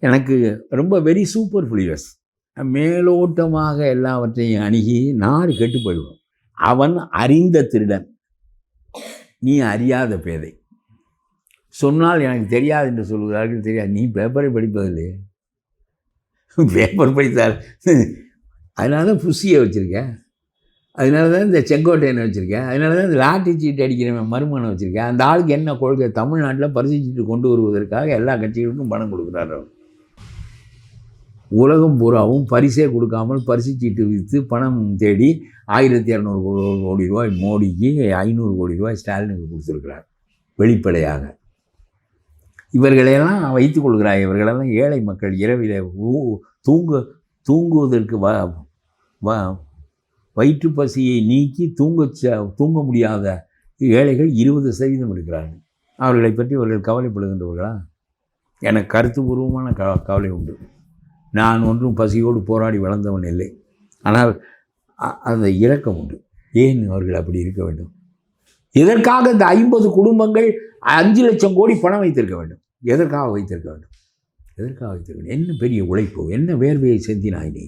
எனக்கு ரொம்ப வெரி சூப்பர்ஃப்ளூயஸ். மேலோட்டமாக எல்லாவற்றையும் அணுகி நாடு கெட்டு போயிடும். அவன் அறிந்த திருடன், நீ அறியாத பேதை. சொன்னால் எனக்கு தெரியாது என்று சொல்கிறார்கள். தெரியாது, நீ பேப்பரை படிப்பதில்லையே. பேப்பர் படித்தால் அதனால தான் புஷியை வச்சுருக்கேன், அதனால தான் இந்த செங்கோட்டையனை வச்சுருக்கேன், அதனால தான் இந்த லாட்டி சீட்டு அடிக்கிறவன் மருமகனை வச்சுருக்கேன். அந்த ஆளுக்கு என்ன கொள்கை? தமிழ்நாட்டில் பரிசு சீட்டு கொண்டு வருவதற்காக எல்லா கட்சிகளுக்கும் பணம் கொடுக்குறாரு. உலகம் பூராவும் பரிசே கொடுக்காமல் பரிசு சீட்டு விற்று பணம் தேடி 1200 கோடி ரூபாய் மோடிக்கு, 500 கோடி ரூபாய் ஸ்டாலினுக்கு கொடுத்துருக்கிறார் வெளிப்படையாக. இவர்களெல்லாம் வைத்துக் கொள்கிறார். இவர்களெல்லாம் ஏழை மக்கள். இரவில் தூங்குவதற்கு வயிற்று பசியை நீக்கி தூங்க முடியாத ஏழைகள் 20% இருக்கிறார்கள். அவர்களை பற்றி இவர்கள் கவலைப்படுகின்றவர்களா? எனக்கு கருத்துப்பூர்வமான கவலை உண்டு. நான் ஒன்றும் பசியோடு போராடி வளர்ந்தவன் இல்லை. ஆனால் அந்த இரக்கம் உண்டு. ஏன் அவர்கள் அப்படி இருக்க வேண்டும்? எதற்காக இந்த 50 குடும்பங்கள் 5 லட்சம் கோடி பணம் வைத்திருக்க வேண்டும்? எதற்காக வைத்திருக்க வேண்டும்? என்ன பெரிய உழைப்பு, என்ன வேர்வையை செந்தினாய் நீ?